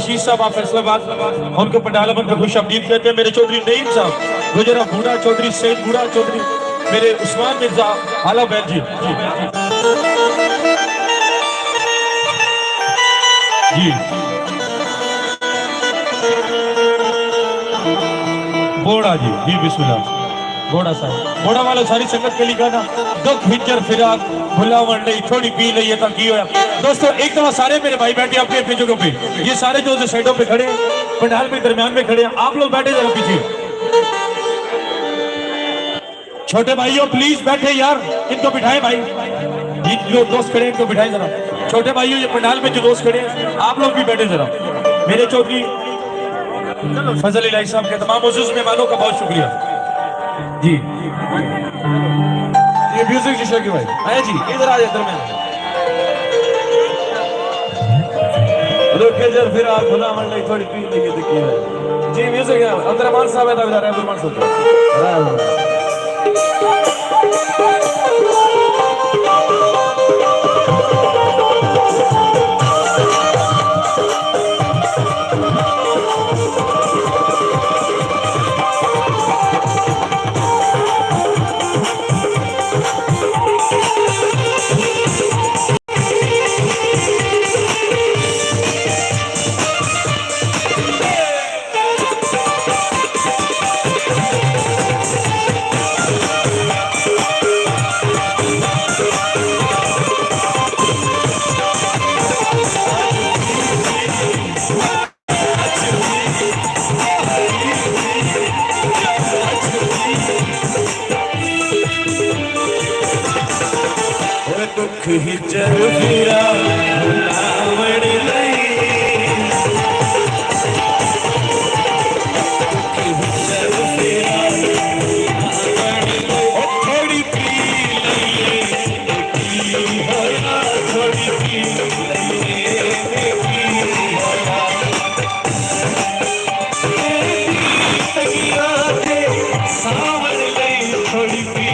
आशीष साहब आप फैसलाबाद उनको पंडालमन का खुश आमदीद कहते हैं। मेरे चौधरी नईम साहब गुजरा बूढ़ा चौधरी सैद बूढ़ा चौधरी मेरे उस्मान मिर्जा आला बैन जी जी बोड़ा जी बिस्मिल्लाह घोड़ा साहब घोड़ा वालों सारी संगत के लिए गाना दुख हिजर फिराक भुलावन नहीं थोड़ी पी ली तो की होया। दोस्तों एक दफा सारे मेरे भाई बैठे अपनी अपनी जगहों पे, ये सारे जो साइडों पे खड़े पंडाल में दरमियान में खड़े हैं, आप लोग बैठे जरा पीछे। छोटे भाइयों प्लीज बैठे यार, इनको बिठाए भाई, जो दोस्त खड़े इनको बिठाए जरा। छोटे भाइयों ये पंडाल में जो दोस्त खड़े हैं आप लोग भी बैठे जरा। मेरे चौधरी फजल इलाही साहब के तमाम मौजूद मेहमानों का बहुत शुक्रिया जी। ये म्यूजिक जी शौकी भाई आया जी, इधर आ जाए दरमियान। फिर आप भुला मन नहीं थोड़ी पी लेंगे तो जी म्यूजिक अंदर मान साहब है दावेदार है अब्दुल साहब। दुख हिजर फिरा भुलावण नहीं हिजर फिरा थोड़ी पी थोड़ी पी सावन नहीं थोड़ी पी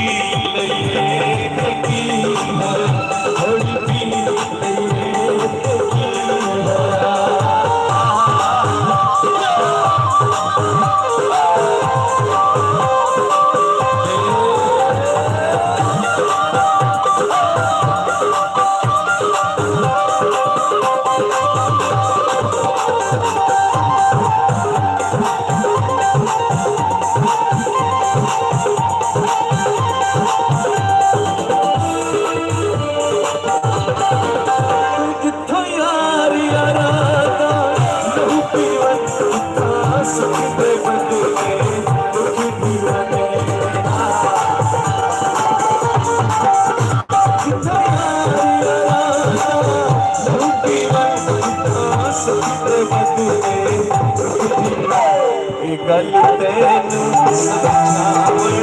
गल तेनू समझावण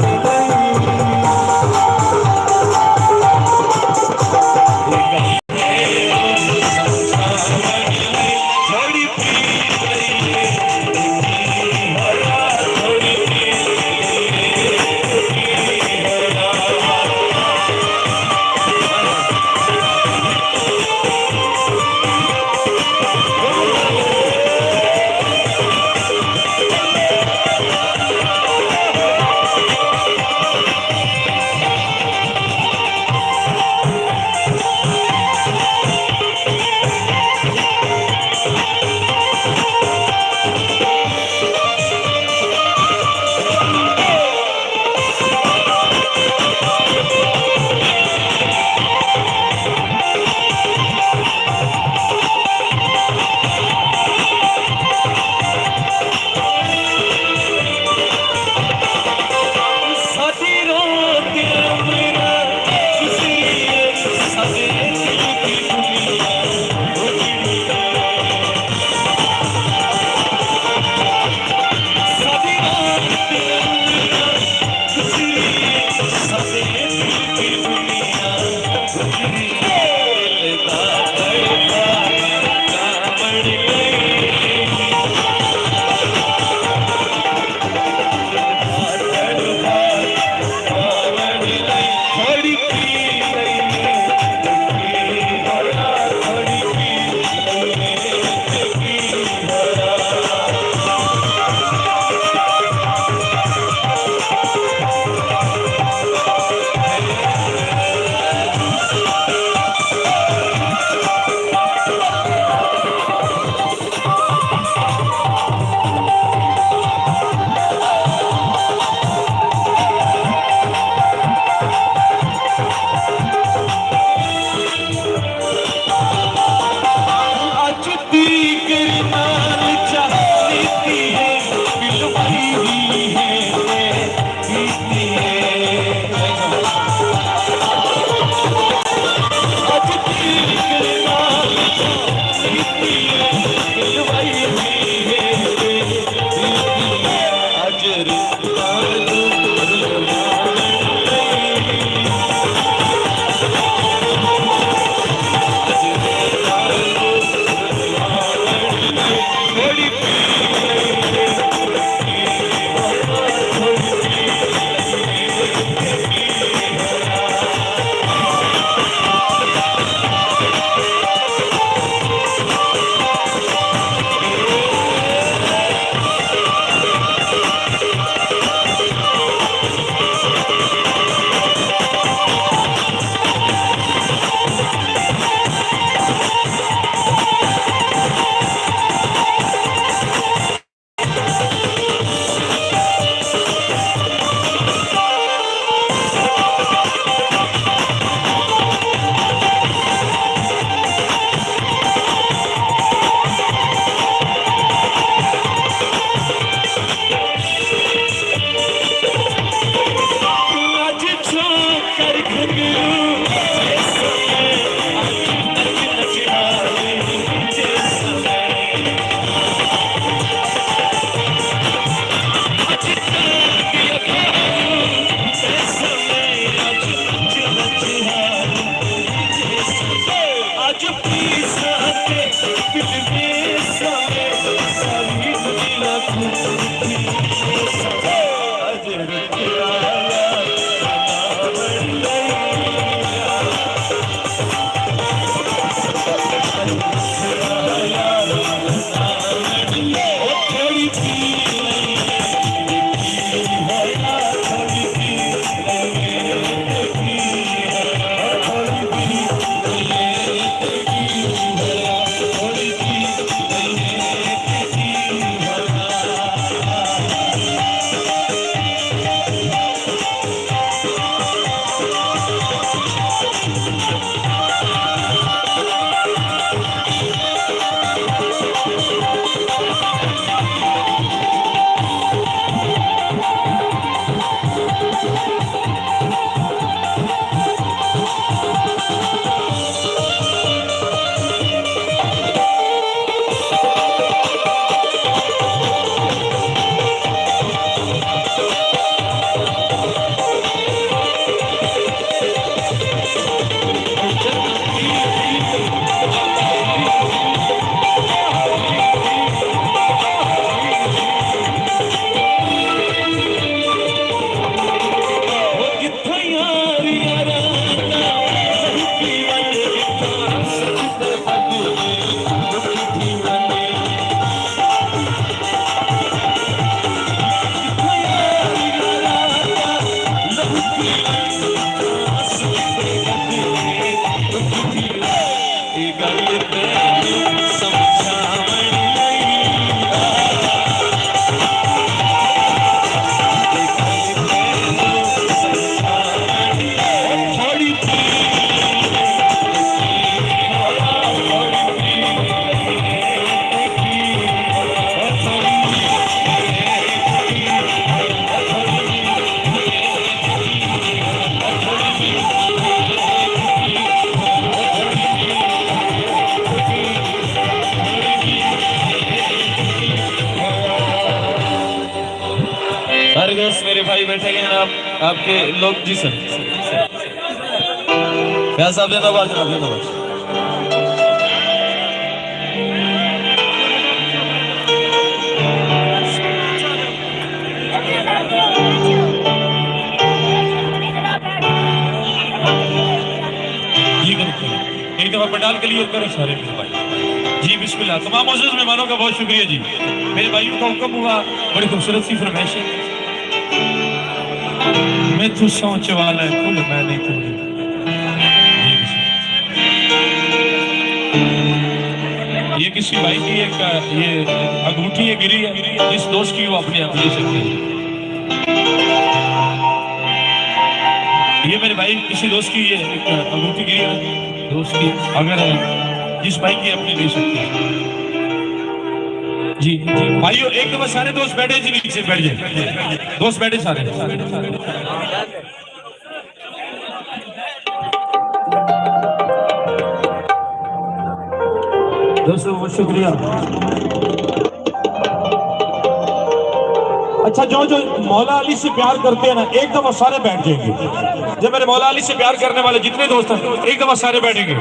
दोस्त मेरे भाई बैठे गए हैं आप आपके लोग जी सर क्या साहब जिंदाबाद जनाब जिंदाबाद। एक दफा पंडाल के लिए करो सारे मेरे भाई जी बिस्मिल्लाह। तमाम मौजूद मेहमानों का बहुत शुक्रिया जी। मेरे भाइयों का हुक्म हुआ, बड़ी खूबसूरत सी फरमाइश है। मैं तू सोच वाला है कुल मैं नहीं तू। ये किसी भाई की एक ये अंगूठी है गिरी है, जिस दोस्त की वो अपने आप ले सकते हैं। ये मेरे भाई किसी दोस्त की ये एक अंगूठी गिरी है दोस्त की, अगर जिस भाई की अपने ले सकते हैं जी भाइयों एक दफा सारे दोस्त बैठे जी, नीचे बैठ जाए, दोस्त बैठे सारे। दोस्तों बहुत शुक्रिया। अच्छा, जो मौला अली से प्यार करते हैं ना, एक दफा सारे बैठ जाएंगे। जब मेरे मौला अली से प्यार करने वाले जितने दोस्त हैं, एक दफा सारे बैठेंगे।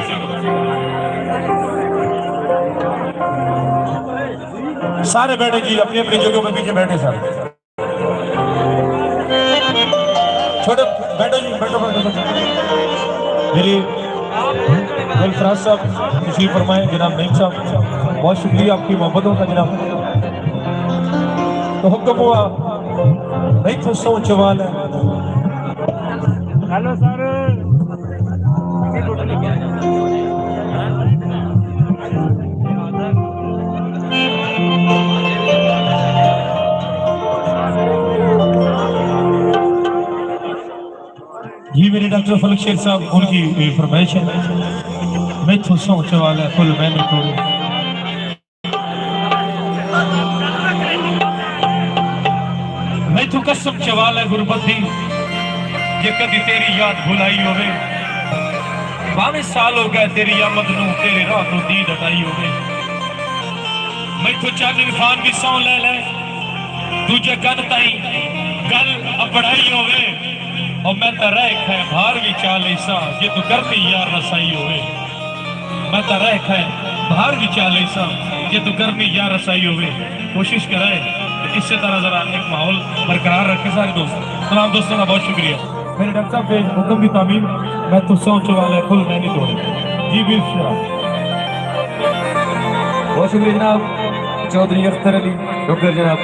सारे बैठे जी, अपनी अपनी जगह में पीछे बैठे सारे। छोटे बैठो जी, बैठो। मेरी फराज साहब तशरीफ फरमाए, जनाब नईम साहब बहुत शुक्रिया आपकी मोहब्बतों का जनाब। तो हुक्म हुआ नहीं तो सोच वाला। हेलो सर, जी मेरे डॉक्टर फलक शेर साहब, उनकी फरमाइश है मैं तो सोच वाला कुल मैंने तो मैं तो कसम चवाल है गुरबत दी जे कदी तेरी याद भुलाई होवे, बावे साल हो गए तेरी आमद नू तेरे राह तो दीद हटाई होवे। मैं तो चंद इरफान भी सौ ले ले दूजे कन ताई गल अपड़ाई होवे, और मैं तो रह खे बाहर भी चाल ऐसा जे तू करती यार रसाई होवे। मैं तो रह खे बाहर भी चाल ऐसा जे तू करनी यार रसाई होवे। कोशिश कराए तो इससे तरह जरा एक माहौल बरकरार रखे सारे दोस्त। तमाम दोस्तों का बहुत शुक्रिया। मेरे डॉक्टर साहब के हुक्म की तामील मैं तो सोच वाला कुल मैंने तोड़े। जी बिल्कुल, बहुत शुक्रिया जनाब चौधरी अख्तर अली डॉक्टर जनाब।